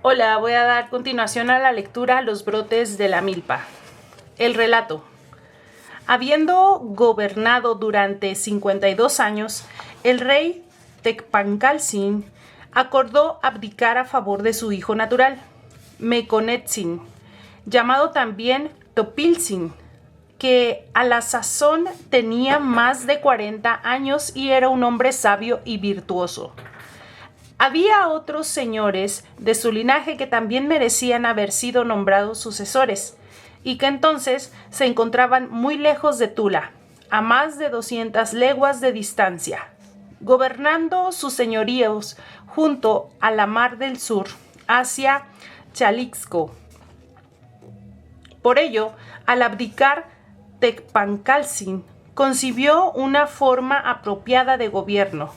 Hola, voy a dar continuación a la lectura Los brotes de la milpa. El relato. Habiendo gobernado durante 52 años, el rey Tecpancaltzin acordó abdicar a favor de su hijo natural, Meconetzin, llamado también Topiltzin, que a la sazón tenía más de 40 años y era un hombre sabio y virtuoso. Había otros señores de su linaje que también merecían haber sido nombrados sucesores, y que entonces se encontraban muy lejos de Tula, a más de 200 leguas de distancia, gobernando sus señoríos junto a la mar del sur, hacia Chalixco. Por ello, al abdicar, Tecpancaltzin concibió una forma apropiada de gobierno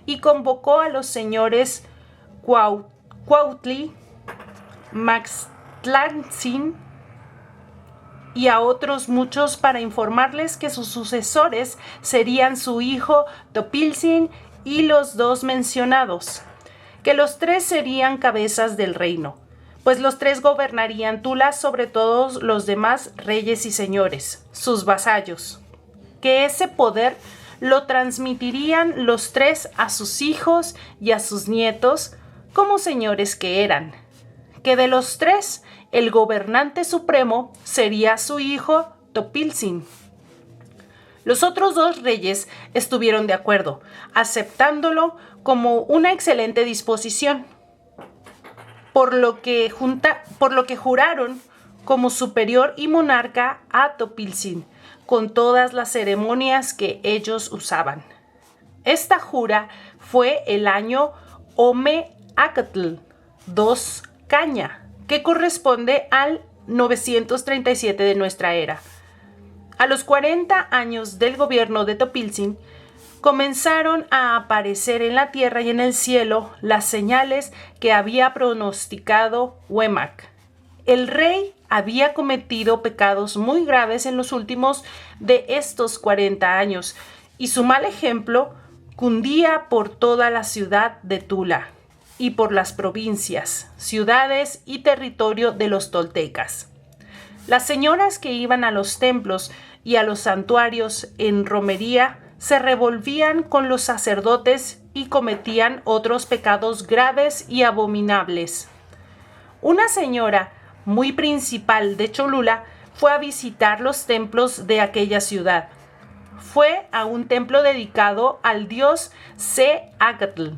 y convocó a los señores Cuautli, Maxtlantzin y a otros muchos para informarles que sus sucesores serían su hijo Topiltzin y los dos mencionados, que los tres serían cabezas del reino, pues los tres gobernarían Tula sobre todos los demás reyes y señores, sus vasallos, que ese poder lo transmitirían los tres a sus hijos y a sus nietos como señores que eran, que de los tres el gobernante supremo sería su hijo Topiltzin. Los otros dos reyes estuvieron de acuerdo, aceptándolo como una excelente disposición, por lo que juraron como superior y monarca a Topiltzin, con todas las ceremonias que ellos usaban. Esta jura fue el año Ome-Acatl 2 Caña, que corresponde al 937 de nuestra era. A los 40 años del gobierno de Topiltzin, comenzaron a aparecer en la tierra y en el cielo las señales que había pronosticado Huemac. El rey había cometido pecados muy graves en los últimos de estos 40 años, y su mal ejemplo cundía por toda la ciudad de Tula y por las provincias, ciudades y territorio de los toltecas. Las señoras que iban a los templos y a los santuarios en romería se revolvían con los sacerdotes y cometían otros pecados graves y abominables. Una señora muy principal de Cholula fue a visitar los templos de aquella ciudad. Fue a un templo dedicado al dios Ce-Acatl,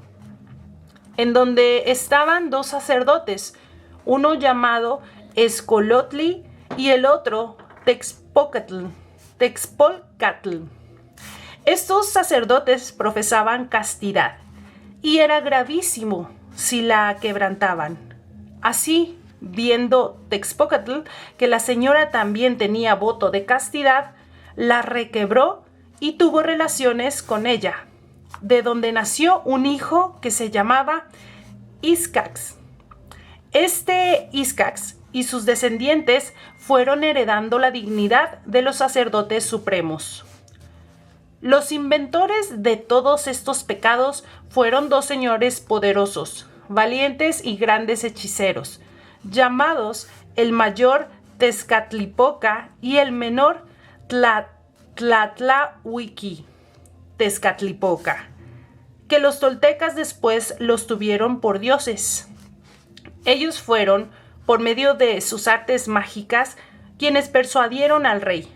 en donde estaban dos sacerdotes, uno llamado Escolotli y el otro Texpolcatl. Estos sacerdotes profesaban castidad, y era gravísimo si la quebrantaban. Así, viendo Texpolcatl que la señora también tenía voto de castidad, la requebró y tuvo relaciones con ella, de donde nació un hijo que se llamaba Ixcax. Este Ixcax y sus descendientes fueron heredando la dignidad de los sacerdotes supremos. Los inventores de todos estos pecados fueron dos señores poderosos, valientes y grandes hechiceros, llamados el mayor Tezcatlipoca y el menor Tlatlahuiqui Tezcatlipoca, que los toltecas después los tuvieron por dioses. Ellos fueron, por medio de sus artes mágicas, quienes persuadieron al rey,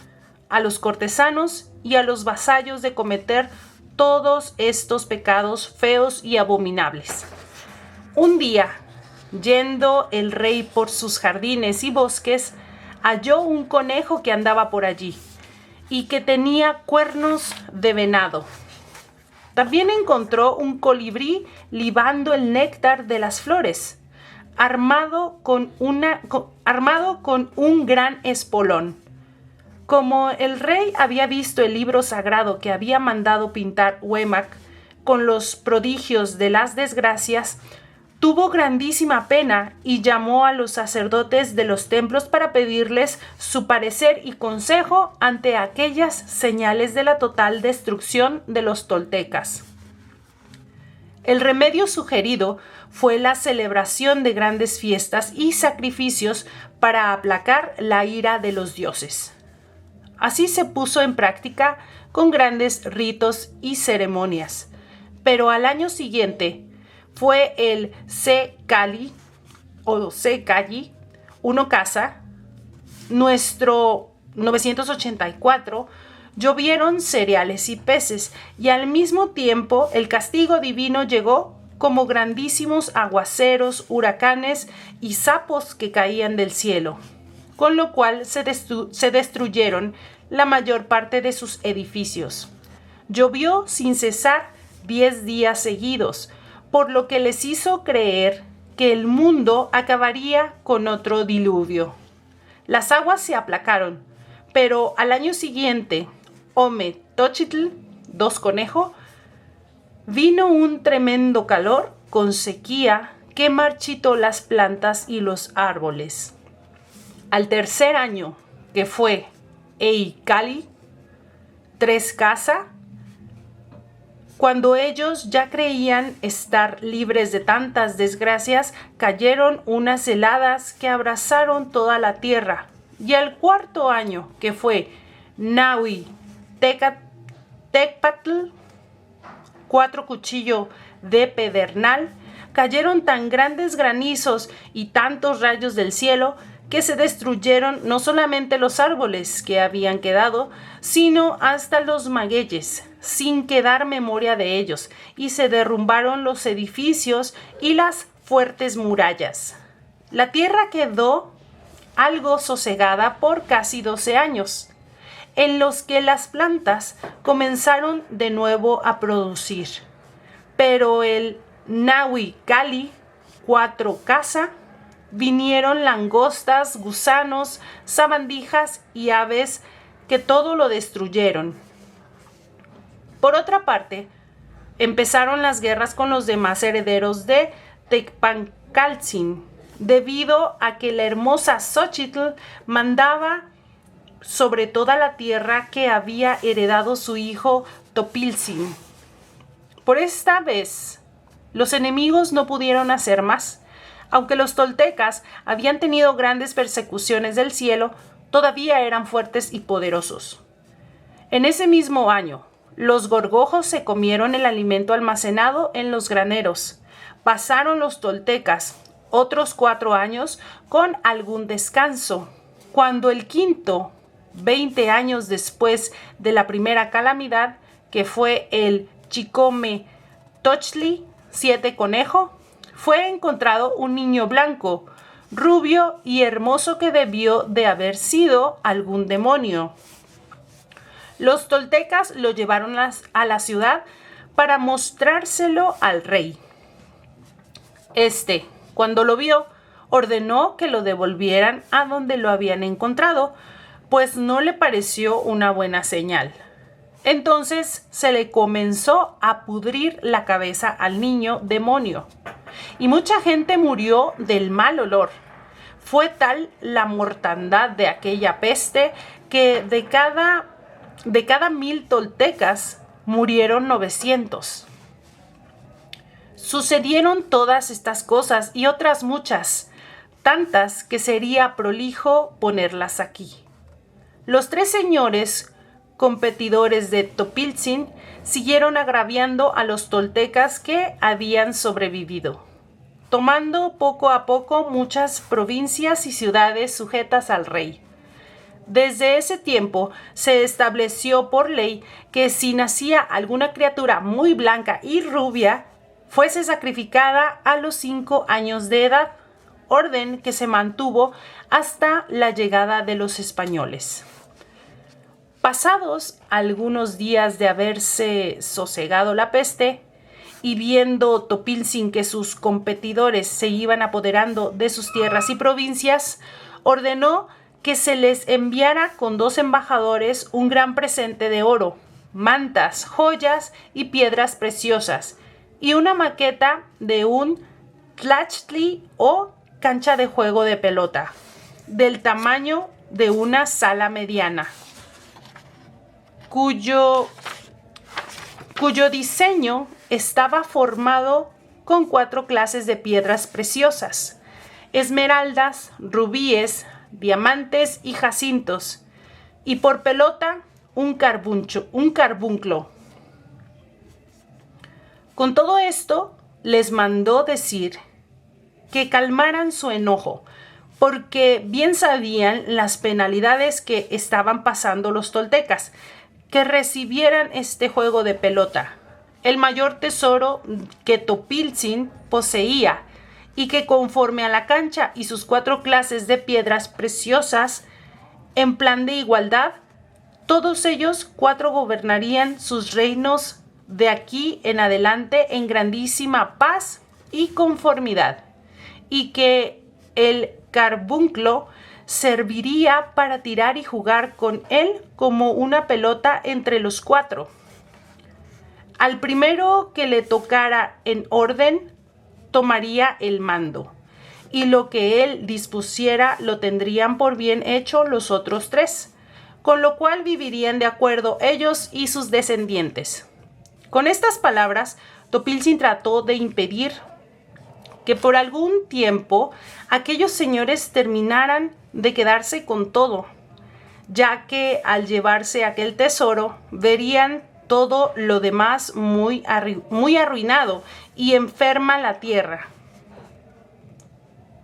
a los cortesanos y a los vasallos de cometer todos estos pecados feos y abominables. Un día, yendo el rey por sus jardines y bosques, halló un conejo que andaba por allí y que tenía cuernos de venado. También encontró un colibrí libando el néctar de las flores, armado con un gran espolón. Como el rey había visto el libro sagrado que había mandado pintar Huemac con los prodigios de las desgracias, tuvo grandísima pena y llamó a los sacerdotes de los templos para pedirles su parecer y consejo ante aquellas señales de la total destrucción de los toltecas. El remedio sugerido fue la celebración de grandes fiestas y sacrificios para aplacar la ira de los dioses. Así se puso en práctica con grandes ritos y ceremonias. Pero al año siguiente fue el Se-Kali o Se-Kali, uno casa, nuestro 984, llovieron cereales y peces, y al mismo tiempo el castigo divino llegó como grandísimos aguaceros, huracanes y sapos que caían del cielo, con lo cual se destruyeron la mayor parte de sus edificios. Llovió sin cesar 10 días seguidos, por lo que les hizo creer que el mundo acabaría con otro diluvio. Las aguas se aplacaron, pero al año siguiente, Ome-Tochitl, 2 conejo, vino un tremendo calor con sequía que marchitó las plantas y los árboles. Al tercer año, que fue Ei-Kali, 3 casa, cuando ellos ya creían estar libres de tantas desgracias, cayeron unas heladas que abrasaron toda la tierra. Y al cuarto año, que fue Nahui-Tecpatl, 4 cuchillo de pedernal, cayeron tan grandes granizos y tantos rayos del cielo que se destruyeron no solamente los árboles que habían quedado, sino hasta los magueyes, sin quedar memoria de ellos, y se derrumbaron los edificios y las fuertes murallas. La tierra quedó algo sosegada por casi 12 años, en los que las plantas comenzaron de nuevo a producir. Pero el Nahui-Kali, 4 casa, vinieron langostas, gusanos, sabandijas y aves que todo lo destruyeron. Por otra parte, empezaron las guerras con los demás herederos de Tecpancaltzin, debido a que la hermosa Xochitl mandaba sobre toda la tierra que había heredado su hijo Topiltzin. Por esta vez, los enemigos no pudieron hacer más. Aunque los toltecas habían tenido grandes persecuciones del cielo, todavía eran fuertes y poderosos. En ese mismo año, los gorgojos se comieron el alimento almacenado en los graneros. Pasaron los toltecas otros 4 años con algún descanso. Cuando el quinto, 20 años después de la primera calamidad, que fue el Chicome-Tochtli, 7 conejo, fue encontrado un niño blanco, rubio y hermoso que debió de haber sido algún demonio. Los toltecas lo llevaron a la ciudad para mostrárselo al rey. Este, cuando lo vio, ordenó que lo devolvieran a donde lo habían encontrado, pues no le pareció una buena señal. Entonces se le comenzó a pudrir la cabeza al niño demonio, y mucha gente murió del mal olor. Fue tal la mortandad de aquella peste que de cada 1000 toltecas murieron 900. Sucedieron todas estas cosas y otras muchas, tantas que sería prolijo ponerlas aquí. Los 3 señores competidores de Topiltzin siguieron agraviando a los toltecas que habían sobrevivido, tomando poco a poco muchas provincias y ciudades sujetas al rey. Desde ese tiempo se estableció por ley que si nacía alguna criatura muy blanca y rubia, fuese sacrificada a los 5 años de edad, orden que se mantuvo hasta la llegada de los españoles. Pasados algunos días de haberse sosegado la peste, y viendo Topiltzin que sus competidores se iban apoderando de sus tierras y provincias, ordenó que se les enviara con 2 embajadores un gran presente de oro, mantas, joyas y piedras preciosas, y una maqueta de un tlachtli o cancha de juego de pelota, del tamaño de una sala mediana, cuyo diseño estaba formado con 4 clases de piedras preciosas: esmeraldas, rubíes, diamantes y jacintos, y por pelota un carbunclo. Con todo esto les mandó decir que calmaran su enojo, porque bien sabían las penalidades que estaban pasando los toltecas, que recibieran este juego de pelota, el mayor tesoro que Topiltzin poseía, y que conforme a la cancha y sus 4 clases de piedras preciosas, en plan de igualdad, todos ellos 4 gobernarían sus reinos de aquí en adelante en grandísima paz y conformidad, y que el carbunclo serviría para tirar y jugar con él como una pelota entre los 4. Al primero que le tocara en orden, tomaría el mando, y lo que él dispusiera lo tendrían por bien hecho los otros 3, con lo cual vivirían de acuerdo ellos y sus descendientes. Con estas palabras, Topiltzin trató de impedir que por algún tiempo aquellos señores terminaran de quedarse con todo, ya que al llevarse aquel tesoro verían todo lo demás muy arruinado y enferma la tierra.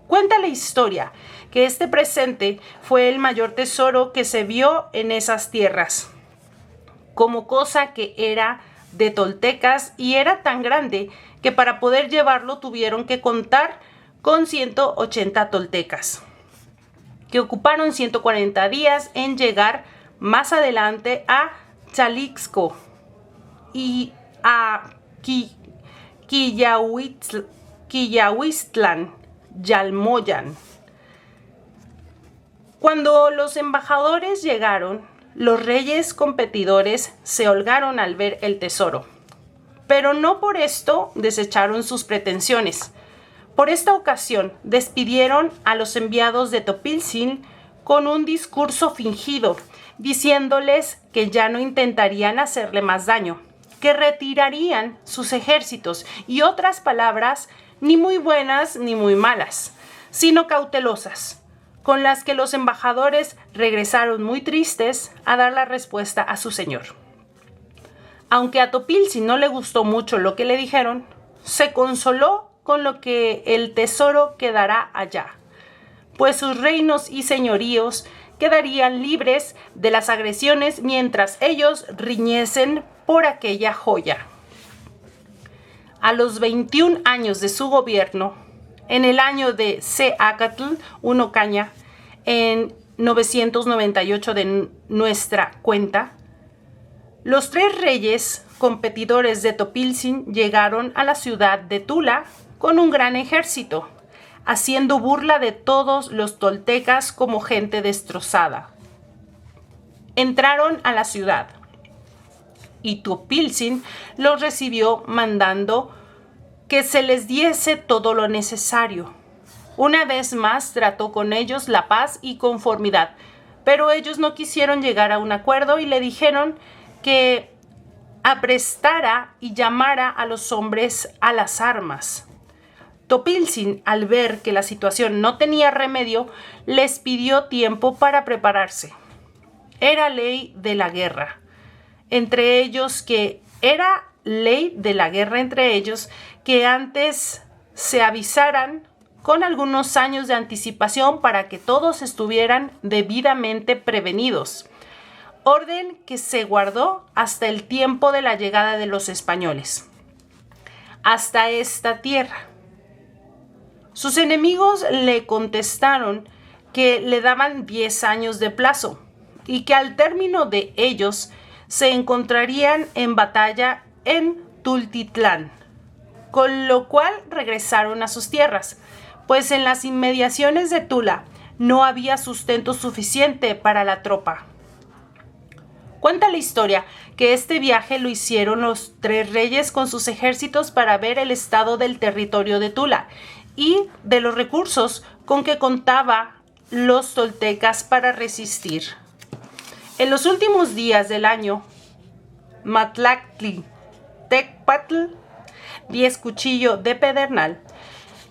Cuenta la historia que este presente fue el mayor tesoro que se vio en esas tierras, como cosa que era de toltecas, y era tan grande que para poder llevarlo tuvieron que contar con 180 toltecas, que ocuparon 140 días en llegar más adelante a Chalixco y a Quillahuistlán, Yalmoyan. Cuando los embajadores llegaron, los reyes competidores se holgaron al ver el tesoro, pero no por esto desecharon sus pretensiones. Por esta ocasión despidieron a los enviados de Topiltzin con un discurso fingido, diciéndoles que ya no intentarían hacerle más daño, que retirarían sus ejércitos, y otras palabras ni muy buenas ni muy malas, sino cautelosas, con las que los embajadores regresaron muy tristes a dar la respuesta a su señor. Aunque a Topiltzin no le gustó mucho lo que le dijeron, se consoló con lo que el tesoro quedará allá, pues sus reinos y señoríos quedarían libres de las agresiones mientras ellos riñesen por aquella joya. A los 21 años de su gobierno, en el año de Seacatl, 1 Caña, en 998 de nuestra cuenta, los 3 reyes competidores de Topiltzin llegaron a la ciudad de Tula con un gran ejército, haciendo burla de todos los toltecas como gente destrozada. Entraron a la ciudad y Topiltzin los recibió mandando que se les diese todo lo necesario. Una vez más trató con ellos la paz y conformidad, pero ellos no quisieron llegar a un acuerdo y le dijeron que aprestara y llamara a los hombres a las armas. Topiltzin, al ver que la situación no tenía remedio, les pidió tiempo para prepararse. Era ley de la guerra entre ellos que antes se avisaran con algunos años de anticipación para que todos estuvieran debidamente prevenidos, orden que se guardó hasta el tiempo de la llegada de los españoles hasta esta tierra. Sus enemigos le contestaron que le daban 10 años de plazo y que al término de ellos se encontrarían en batalla en Tultitlán, con lo cual regresaron a sus tierras, pues en las inmediaciones de Tula no había sustento suficiente para la tropa. Cuenta la historia que este viaje lo hicieron los 3 reyes con sus ejércitos para ver el estado del territorio de Tula y de los recursos con que contaba los toltecas para resistir. En los últimos días del año, Matlactli Tecpatl 10 cuchillo de pedernal,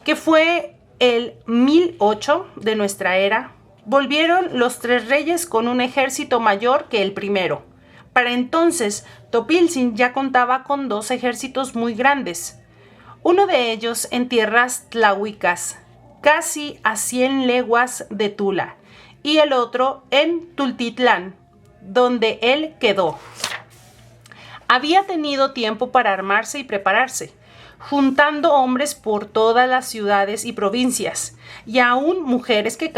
que fue el 1008 de nuestra era, volvieron los 3 reyes con un ejército mayor que el primero. Para entonces, Topilzin ya contaba con 2 ejércitos muy grandes, uno de ellos en tierras tlahuicas, casi a 100 leguas de Tula, y el otro en Tultitlán, donde él quedó. Había tenido tiempo para armarse y prepararse, juntando hombres por todas las ciudades y provincias, y aún mujeres que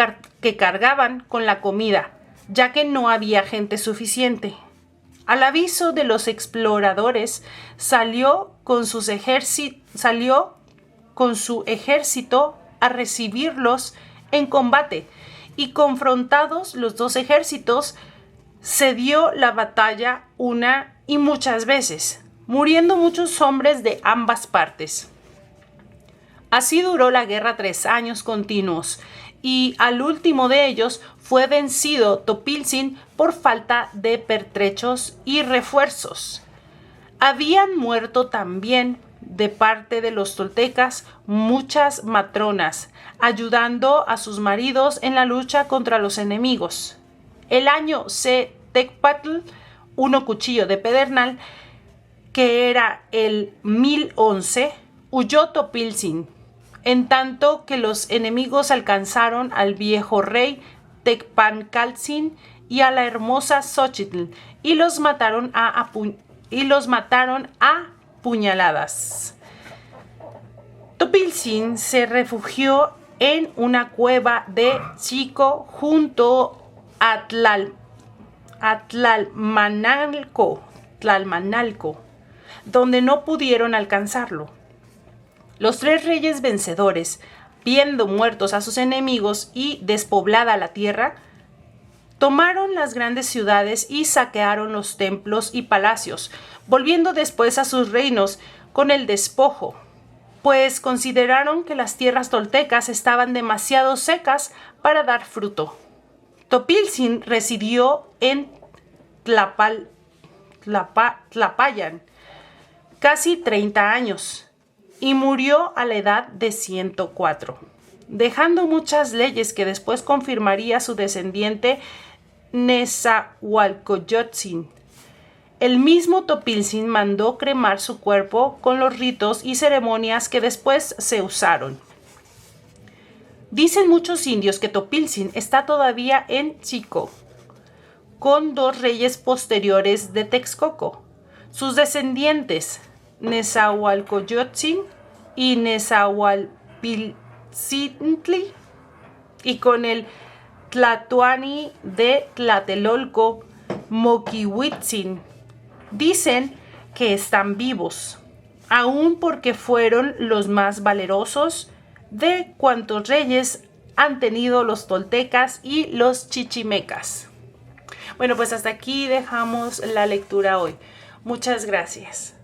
cargaban con la comida, ya que no había gente suficiente. Al aviso de los exploradores, salió con su ejército a recibirlos en combate, y confrontados los 2 ejércitos, se dio la batalla una y muchas veces, muriendo muchos hombres de ambas partes. Así duró la guerra 3 años continuos, y al último de ellos fue vencido Topilzin por falta de pertrechos y refuerzos. Habían muerto también de parte de los toltecas muchas matronas, ayudando a sus maridos en la lucha contra los enemigos. El año C. Tecpatl, 1 cuchillo de pedernal, que era el 1011, huyó Topilzin, en tanto que los enemigos alcanzaron al viejo rey Tecpancaltzin y a la hermosa Xochitl, y los mataron a puñaladas. Topilzin se refugió en una cueva de Chico junto a Tlalmanalco, donde no pudieron alcanzarlo. Los 3 reyes vencedores, viendo muertos a sus enemigos y despoblada la tierra, tomaron las grandes ciudades y saquearon los templos y palacios, volviendo después a sus reinos con el despojo, pues consideraron que las tierras toltecas estaban demasiado secas para dar fruto. Topilzin residió en Tlapayan casi 30 años y murió a la edad de 104, dejando muchas leyes que después confirmaría su descendiente Nezahualcóyotl. El mismo Topilzin mandó cremar su cuerpo con los ritos y ceremonias que después se usaron. Dicen muchos indios que Topilzin está todavía en Chico, con 2 reyes posteriores de Texcoco. Sus descendientes, Nezahualcóyotl y Nezahualpiltzintli, y con el Tlatoani de Tlatelolco, Moquihuitzin. Dicen que están vivos, aún porque fueron los más valerosos de cuantos reyes han tenido los toltecas y los chichimecas. Bueno, pues hasta aquí dejamos la lectura hoy. Muchas gracias.